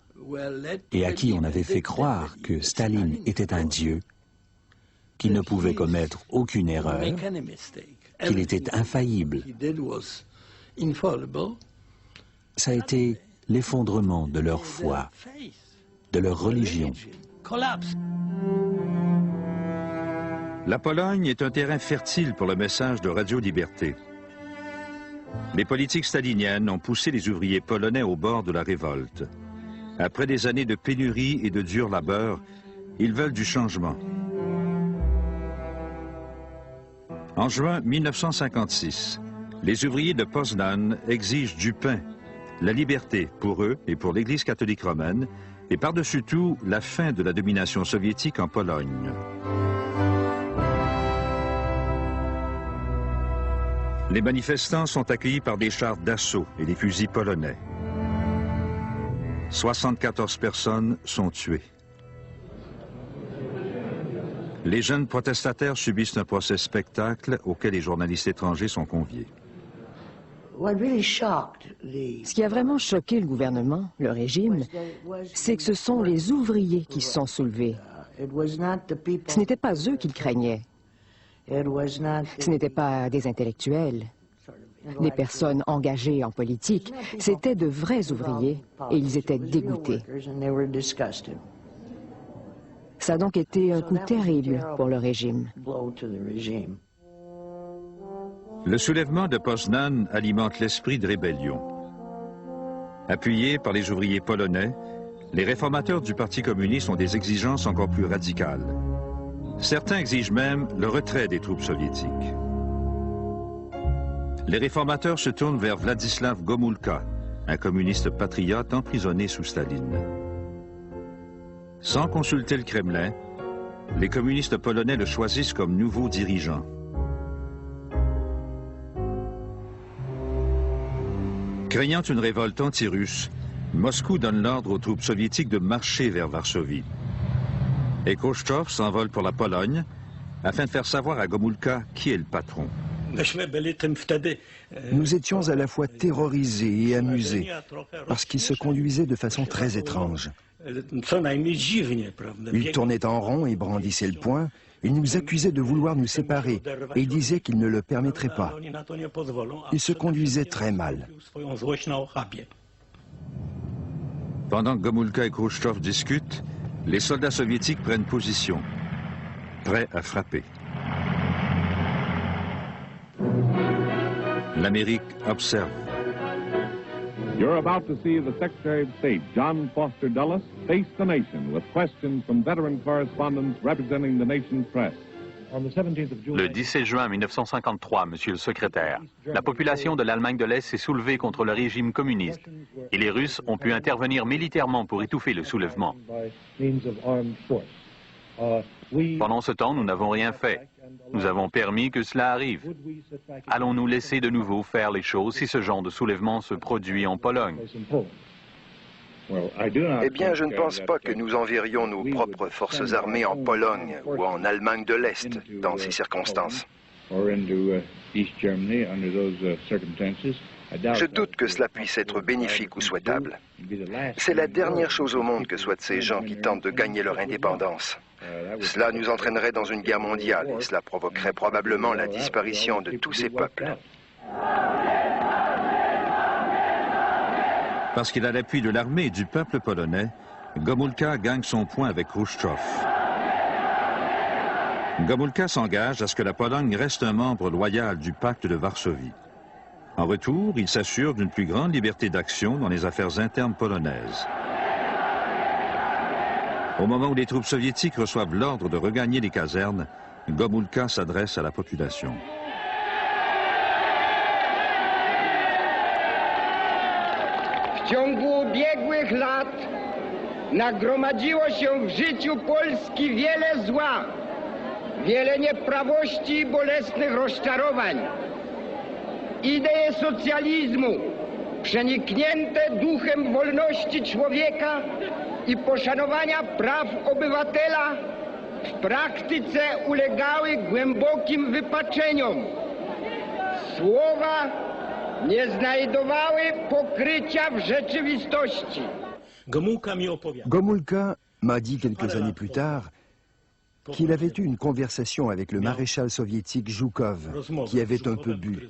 et à qui on avait fait croire que Staline était un dieu, qu'il ne pouvait commettre aucune erreur, qu'il était infaillible, ça a été l'effondrement de leur foi, de leur religion. La Pologne est un terrain fertile pour le message de Radio Liberté. Les politiques staliniennes ont poussé les ouvriers polonais au bord de la révolte. Après des années de pénurie et de dur labeur, ils veulent du changement. En juin 1956, les ouvriers de Poznan exigent du pain, la liberté pour eux et pour l'Église catholique romaine, et par-dessus tout, la fin de la domination soviétique en Pologne. Les manifestants sont accueillis par des chars d'assaut et des fusils polonais. 74 personnes sont tuées. Les jeunes protestataires subissent un procès spectacle auquel les journalistes étrangers sont conviés. Ce qui a vraiment choqué le gouvernement, le régime, c'est que ce sont les ouvriers qui se sont soulevés. Ce n'étaient pas eux qu'ils craignaient. Ce n'étaient pas des intellectuels, des personnes engagées en politique. C'étaient de vrais ouvriers et ils étaient dégoûtés. Ça a donc été un coup terrible pour le régime. Le soulèvement de Poznan alimente l'esprit de rébellion. Appuyés par les ouvriers polonais, les réformateurs du Parti communiste ont des exigences encore plus radicales. Certains exigent même le retrait des troupes soviétiques. Les réformateurs se tournent vers Vladislav Gomulka, un communiste patriote emprisonné sous Staline. Sans consulter le Kremlin, les communistes polonais le choisissent comme nouveau dirigeant. Craignant une révolte anti-russe, Moscou donne l'ordre aux troupes soviétiques de marcher vers Varsovie. Et Khrouchtchev s'envole pour la Pologne afin de faire savoir à Gomulka qui est le patron. Nous étions à la fois terrorisés et amusés, parce qu'il se conduisait de façon très étrange. Il tournait en rond et brandissait le poing. Il nous accusait de vouloir nous séparer et il disait qu'il ne le permettrait pas. Il se conduisait très mal. Pendant que Gomulka et Khrouchtchev discutent, les soldats soviétiques prennent position, prêts à frapper. L'Amérique observe. You're about to see the Secretary of State, John Foster Dulles, face the nation with questions from veteran correspondents representing the nation's press. Le 17 juin 1953, Monsieur le Secrétaire, la population de l'Allemagne de l'Est s'est soulevée contre le régime communiste et les Russes ont pu intervenir militairement pour étouffer le soulèvement. Pendant ce temps, nous n'avons rien fait. Nous avons permis que cela arrive. Allons-nous laisser de nouveau faire les choses si ce genre de soulèvement se produit en Pologne? Eh bien, je ne pense pas que nous enverrions nos propres forces armées en Pologne ou en Allemagne de l'Est dans ces circonstances. Je doute que cela puisse être bénéfique ou souhaitable. C'est la dernière chose au monde que souhaitent ces gens qui tentent de gagner leur indépendance. Cela nous entraînerait dans une guerre mondiale et cela provoquerait probablement la disparition de tous ces peuples. Parce qu'il a l'appui de l'armée et du peuple polonais, Gomulka gagne son point avec Khrouchtchev. Gomulka s'engage à ce que la Pologne reste un membre loyal du pacte de Varsovie. En retour, il s'assure d'une plus grande liberté d'action dans les affaires internes polonaises. Au moment où les troupes soviétiques reçoivent l'ordre de regagner les casernes, Gomulka s'adresse à la population. W ciągu ubiegłych lat nagromadziło się w życiu Polski wiele zła, wiele nieprawości i bolesnych rozczarowań. Idee socjalizmu, przeniknięte duchem wolności człowieka i poszanowania praw obywatela, w praktyce ulegały głębokim wypaczeniom. Słowa nie znajdowały pokrycia w rzeczywistości. Gomulka m'a dit quelques années plus tard qu'il avait eu une conversation avec le maréchal soviétique Zhukov, qui avait un peu bu.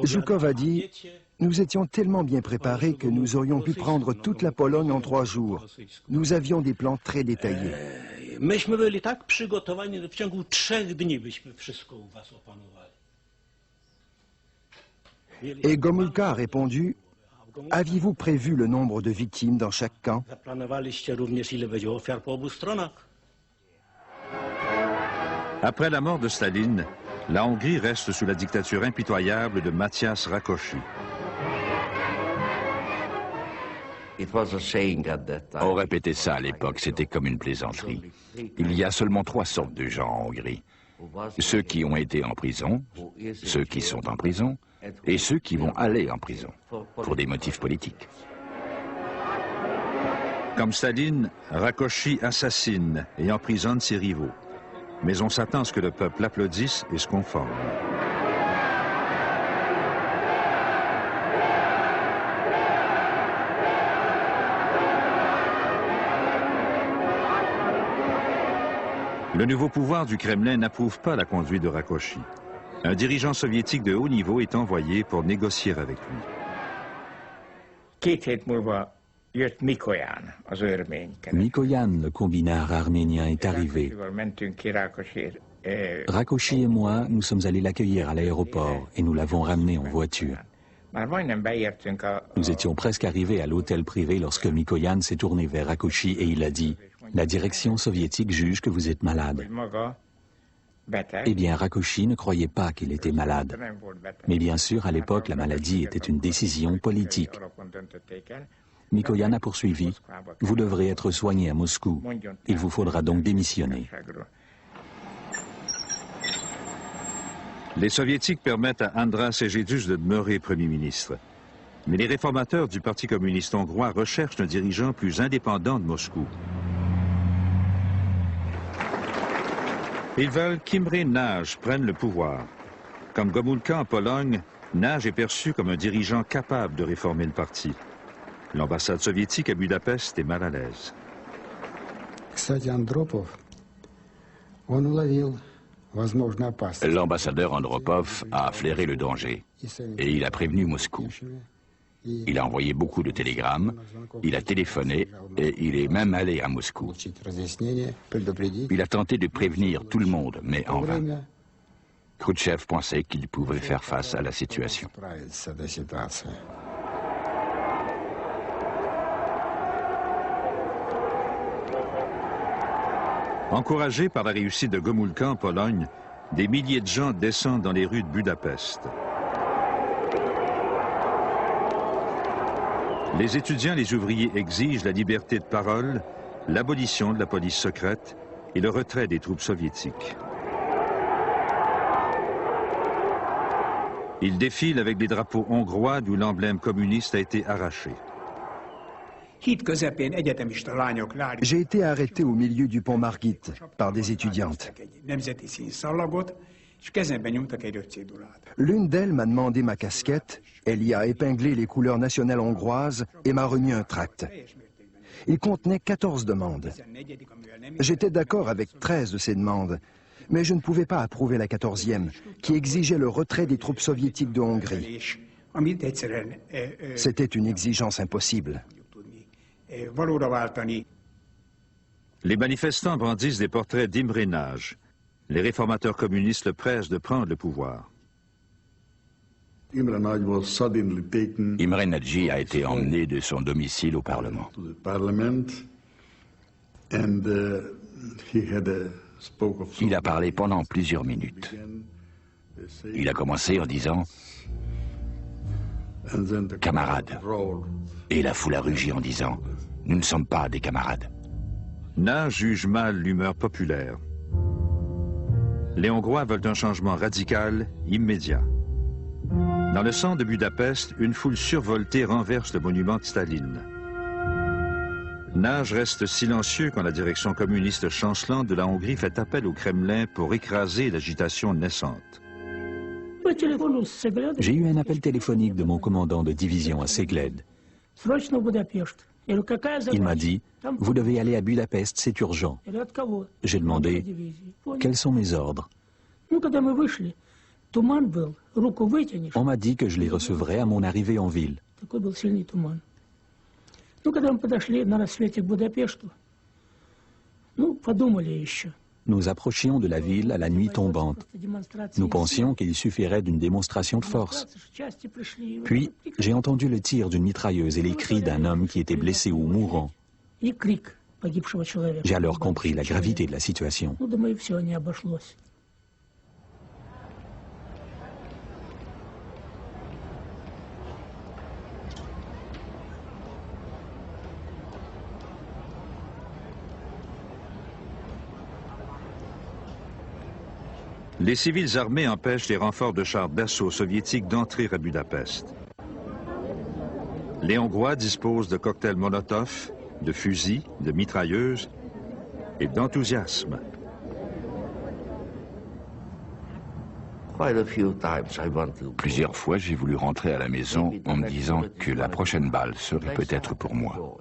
Zhukov a dit « Nous étions tellement bien préparés que nous aurions pu prendre toute la Pologne en 3 jours. Nous avions des plans très détaillés. » Et Gomulka a répondu « Aviez-vous prévu le nombre de victimes dans chaque camp ?» Après la mort de Staline, la Hongrie reste sous la dictature impitoyable de Mátyás Rákosi. On répétait ça à l'époque, c'était comme une plaisanterie. Il y a seulement 3 sortes de gens en Hongrie. Ceux qui ont été en prison, ceux qui sont en prison, et ceux qui vont aller en prison, pour des motifs politiques. Comme Staline, Rákosi assassine et emprisonne ses rivaux. Mais on s'attend à ce que le peuple applaudisse et se conforme. Le nouveau pouvoir du Kremlin n'approuve pas la conduite de Rákosi. Un dirigeant soviétique de haut niveau est envoyé pour négocier avec lui. Mikoyan, le communard arménien, est arrivé. Rákosi et moi, nous sommes allés l'accueillir à l'aéroport et nous l'avons ramené en voiture. Nous étions presque arrivés à l'hôtel privé lorsque Mikoyan s'est tourné vers Rákosi et il a dit « La direction soviétique juge que vous êtes malade ». Eh bien, Rákosi ne croyait pas qu'il était malade. Mais bien sûr, à l'époque, la maladie était une décision politique. Mikoyan a poursuivi « Vous devrez être soigné à Moscou. Il vous faudra donc démissionner ». Les Soviétiques permettent à András Egédus de demeurer Premier ministre. Mais les réformateurs du Parti communiste hongrois recherchent un dirigeant plus indépendant de Moscou. Ils veulent qu'Imre Nagy prenne le pouvoir. Comme Gomulka en Pologne, Nagy est perçu comme un dirigeant capable de réformer le parti. L'ambassade soviétique à Budapest est mal à l'aise. L'ambassadeur Andropov a flairé le danger et il a prévenu Moscou. Il a envoyé beaucoup de télégrammes, il a téléphoné et il est même allé à Moscou. Il a tenté de prévenir tout le monde, mais en vain. Khrouchtchev pensait qu'il pouvait faire face à la situation. Encouragés par la réussite de Gomulka en Pologne, des milliers de gens descendent dans les rues de Budapest. Les étudiants et les ouvriers exigent la liberté de parole, l'abolition de la police secrète et le retrait des troupes soviétiques. Ils défilent avec des drapeaux hongrois d'où l'emblème communiste a été arraché. J'ai été arrêté au milieu du pont Margit par des étudiantes. L'une d'elles m'a demandé ma casquette, elle y a épinglé les couleurs nationales hongroises et m'a remis un tract. Il contenait 14 demandes. J'étais d'accord avec 13 de ces demandes, mais je ne pouvais pas approuver la 14e, qui exigeait le retrait des troupes soviétiques de Hongrie. C'était une exigence impossible. Les manifestants brandissent des portraits d'Imre Nagy. Les réformateurs communistes le pressent de prendre le pouvoir. Imre Nagy a été emmené de son domicile au Parlement. Il a parlé pendant plusieurs minutes. Il a commencé en disant « Camarades ». Et la foule a rugi en disant « Nous ne sommes pas des camarades ». Nagy juge mal l'humeur populaire. Les Hongrois veulent un changement radical, immédiat. Dans le centre de Budapest, une foule survoltée renverse le monument de Staline. Nagy reste silencieux quand la direction communiste chancelante de la Hongrie fait appel au Kremlin pour écraser l'agitation naissante. J'ai eu un appel téléphonique de mon commandant de division à Segled. Il m'a dit « Vous devez aller à Budapest, c'est urgent ». J'ai demandé « Quels sont mes ordres ?» On m'a dit que je les recevrais à mon arrivée en ville. Nous approchions de la ville à la nuit tombante. Nous pensions qu'il suffirait d'une démonstration de force. Puis, j'ai entendu le tir d'une mitrailleuse et les cris d'un homme qui était blessé ou mourant. J'ai alors compris la gravité de la situation. Les civils armés empêchent les renforts de chars d'assaut soviétiques d'entrer à Budapest. Les Hongrois disposent de cocktails Molotov, de fusils, de mitrailleuses et d'enthousiasme. Plusieurs fois, j'ai voulu rentrer à la maison en me disant que la prochaine balle serait peut-être pour moi.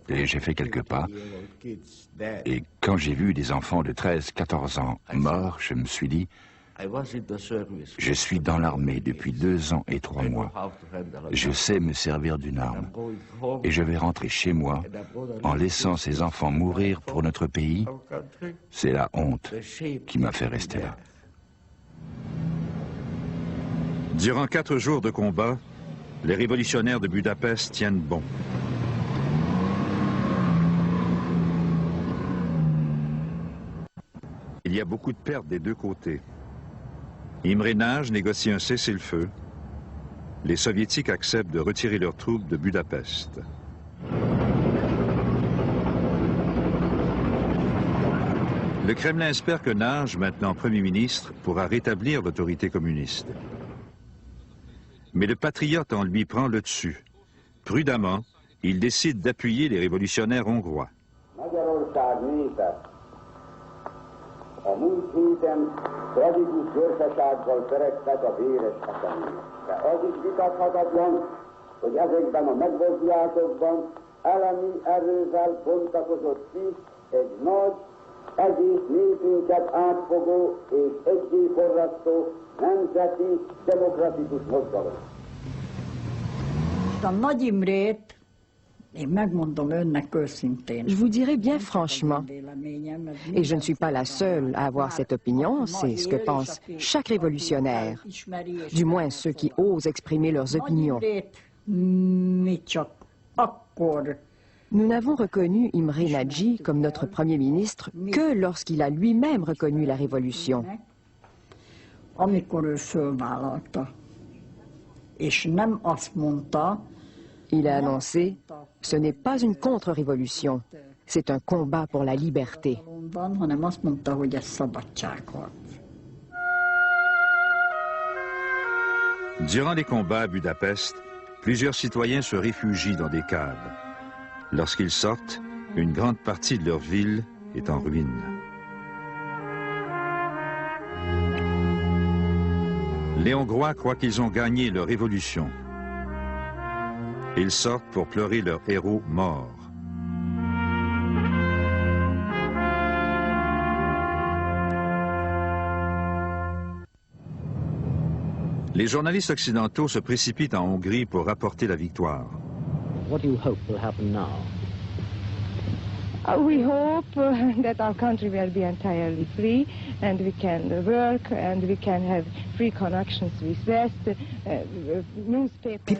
Et j'ai fait quelques pas, et quand j'ai vu des enfants de 13-14 ans morts, je me suis dit, Je suis dans l'armée depuis 2 ans et 3 mois. Je sais me servir d'une arme. Et je vais rentrer chez moi en laissant ces enfants mourir pour notre pays. C'est la honte qui m'a fait rester là. Durant 4 jours de combat, les révolutionnaires de Budapest tiennent bon. Il y a beaucoup de pertes des 2 côtés. Imre Nagy négocie un cessez-le-feu. Les Soviétiques acceptent de retirer leurs troupes de Budapest. Le Kremlin espère que Nagy, maintenant Premier ministre, pourra rétablir l'autorité communiste. Mais le patriote en lui prend le dessus. Prudemment, il décide d'appuyer les révolutionnaires hongrois. A múlt héten tragikus gyorsasággal peregtek a véres események. De az is vitathatatlan, hogy ezekben a megmozdulászokban elemi erővel bontakozott ki egy nagy, egész népünket átfogó és egyéforrasztó nemzeti demokratikus mozgalom. A Nagy Imrét Je vous dirai bien franchement, et je ne suis pas la seule à avoir cette opinion, c'est ce que pense chaque révolutionnaire, du moins ceux qui osent exprimer leurs opinions. Nous n'avons reconnu Imre Nagy comme notre Premier ministre que lorsqu'il a lui-même reconnu la révolution. Il a annoncé « Ce n'est pas une contre-révolution, c'est un combat pour la liberté ». Durant les combats à Budapest, plusieurs citoyens se réfugient dans des caves. Lorsqu'ils sortent, une grande partie de leur ville est en ruine. Les Hongrois croient qu'ils ont gagné leur révolution. Ils sortent pour pleurer leurs héros morts. Les journalistes occidentaux se précipitent en Hongrie pour rapporter la victoire. What do you hope will happen now? We hope that our country will be entirely free and we can work and we can have free connections with West, newspapers.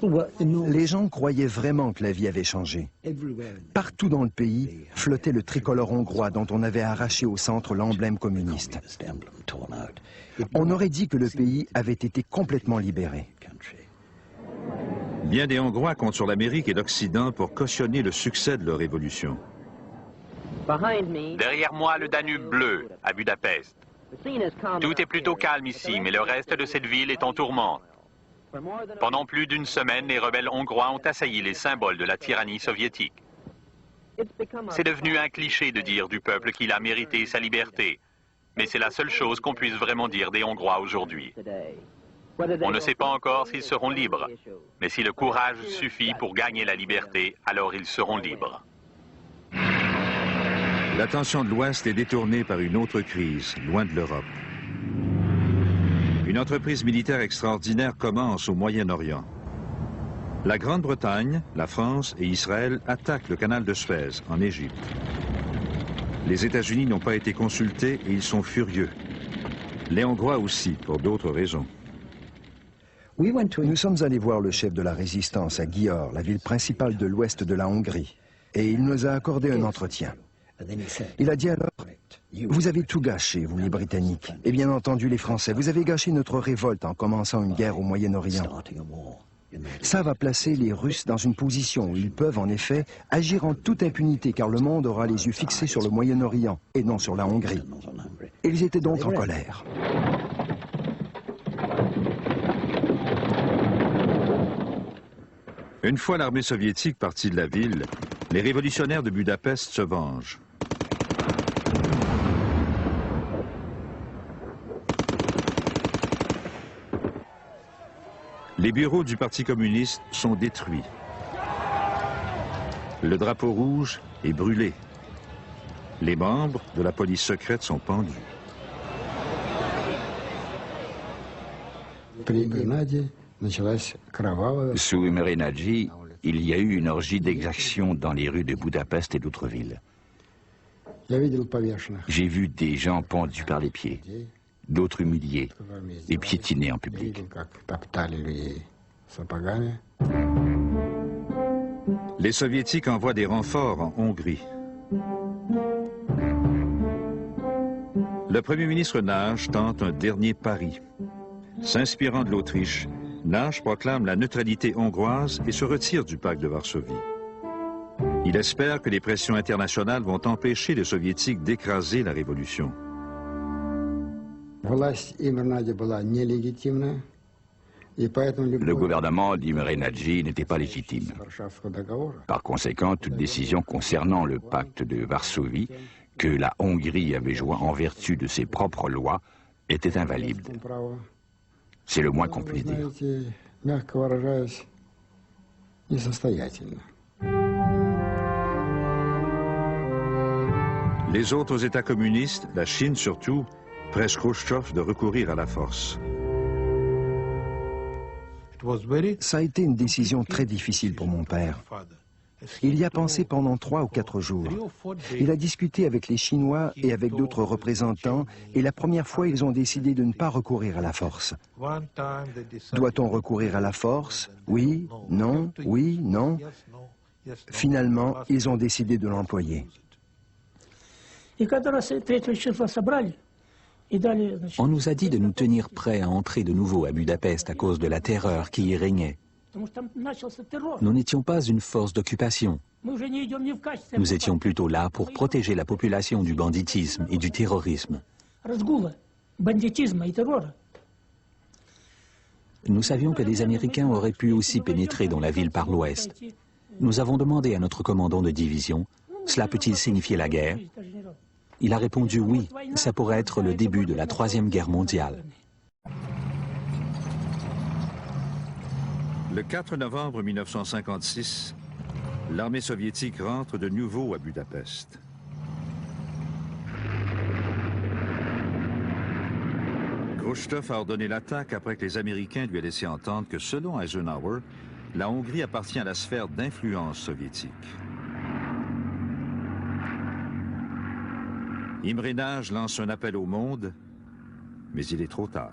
Les gens croyaient vraiment que la vie avait changé. Partout dans le pays flottait le tricolore hongrois dont on avait arraché au centre l'emblème communiste. On aurait dit que le pays avait été complètement libéré. Bien des Hongrois comptent sur l'Amérique et l'Occident pour cautionner le succès de leur révolution. Derrière moi, le Danube bleu, à Budapest. Tout est plutôt calme ici, mais le reste de cette ville est en tourmente. Pendant plus d'une semaine, les rebelles hongrois ont assailli les symboles de la tyrannie soviétique. C'est devenu un cliché de dire du peuple qu'il a mérité sa liberté, mais c'est la seule chose qu'on puisse vraiment dire des Hongrois aujourd'hui. On ne sait pas encore s'ils seront libres, mais si le courage suffit pour gagner la liberté, alors ils seront libres. L'attention de l'Ouest est détournée par une autre crise, loin de l'Europe. Une entreprise militaire extraordinaire commence au Moyen-Orient. La Grande-Bretagne, la France et Israël attaquent le canal de Suez, en Égypte. Les États-Unis n'ont pas été consultés et ils sont furieux. Les Hongrois aussi, pour d'autres raisons. Nous sommes allés voir le chef de la résistance à Győr, la ville principale de l'ouest de la Hongrie, et il nous a accordé un entretien. Il a dit alors, vous avez tout gâché, vous les Britanniques, et bien entendu les Français, vous avez gâché notre révolte en commençant une guerre au Moyen-Orient. Ça va placer les Russes dans une position où ils peuvent en effet agir en toute impunité car le monde aura les yeux fixés sur le Moyen-Orient et non sur la Hongrie. Ils étaient donc en colère. Une fois l'armée soviétique partie de la ville, les révolutionnaires de Budapest se vengent. Les bureaux du Parti communiste sont détruits. Le drapeau rouge est brûlé. Les membres de la police secrète sont pendus. Sous Imre Nagy, il y a eu une orgie d'exactions dans les rues de Budapest et d'autres villes. J'ai vu des gens pendus par les pieds, d'autres humiliés et piétinés en public. Les Soviétiques envoient des renforts en Hongrie. Le Premier ministre Nagy tente un dernier pari. S'inspirant de l'Autriche, Nagy proclame la neutralité hongroise et se retire du pacte de Varsovie. Il espère que les pressions internationales vont empêcher les Soviétiques d'écraser la révolution. Le gouvernement d'Imre Nagy n'était pas légitime. Par conséquent, toute décision concernant le pacte de Varsovie, que la Hongrie avait joint en vertu de ses propres lois, était invalide. C'est le moins qu'on puisse dire. Les autres États communistes, la Chine surtout, pressent Khrouchtchev de recourir à la force. Ça a été une décision très difficile pour mon père. Il y a pensé pendant 3 ou 4 jours. Il a discuté avec les Chinois et avec d'autres représentants, et la première fois, ils ont décidé de ne pas recourir à la force. Doit-on recourir à la force? Oui, non, oui, non. Finalement, ils ont décidé de l'employer. On nous a dit de nous tenir prêts à entrer de nouveau à Budapest à cause de la terreur qui y régnait. Nous n'étions pas une force d'occupation. Nous étions plutôt là pour protéger la population du banditisme et du terrorisme. Nous savions que les Américains auraient pu aussi pénétrer dans la ville par l'ouest. Nous avons demandé à notre commandant de division, cela peut-il signifier la guerre? Il a répondu oui, ça pourrait être le début de la Troisième Guerre mondiale. Le 4 novembre 1956, l'armée soviétique rentre de nouveau à Budapest. Khrouchtchev a ordonné l'attaque après que les Américains lui aient laissé entendre que, selon Eisenhower, la Hongrie appartient à la sphère d'influence soviétique. Imre Nagy lance un appel au monde, mais il est trop tard.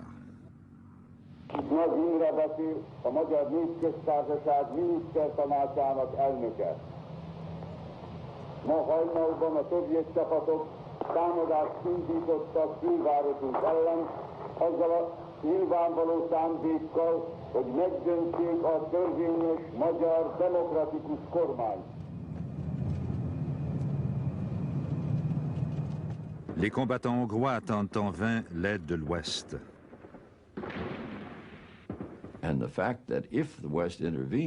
Nagy Imre beszél, a Magyar Népköztársaság minisztertanácsának elnöke. Ma hajnalban a szovjet csapatok támadást indítottak fővárosunk ellen, azzal a nyilvánvaló szándékkal, hogy megdöntsék a törvényes magyar demokratikus kormányt. Les combattants hongrois attendent en vain l'aide de l'Ouest.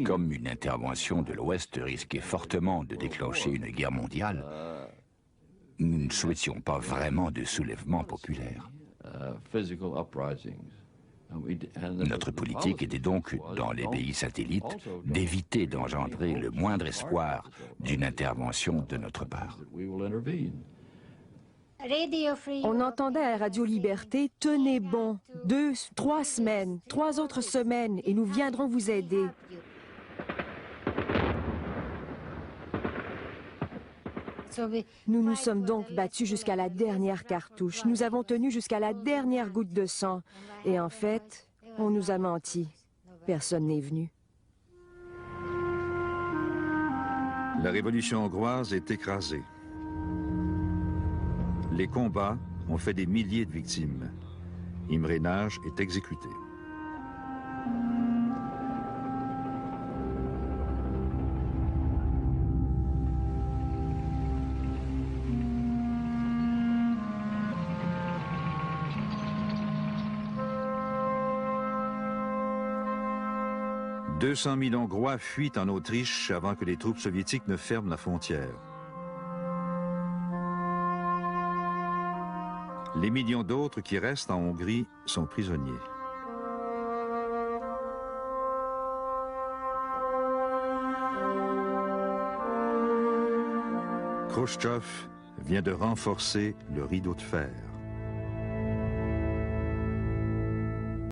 Comme une intervention de l'Ouest risquait fortement de déclencher une guerre mondiale, nous ne souhaitions pas vraiment de soulèvement populaire. Notre politique était donc, dans les pays satellites, d'éviter d'engendrer le moindre espoir d'une intervention de notre part. On entendait à Radio Liberté, tenez bon, 2, 3 semaines, 3 autres semaines, et nous viendrons vous aider. Nous nous sommes donc battus jusqu'à la dernière cartouche. Nous avons tenu jusqu'à la dernière goutte de sang. Et en fait, on nous a menti. Personne n'est venu. La révolution hongroise est écrasée. Les combats ont fait des milliers de victimes. Imre Nagy est exécuté. « 200 000 Hongrois fuient en Autriche avant que les troupes soviétiques ne ferment la frontière. Les millions d'autres qui restent en Hongrie sont prisonniers. Khrouchtchev vient de renforcer le rideau de fer.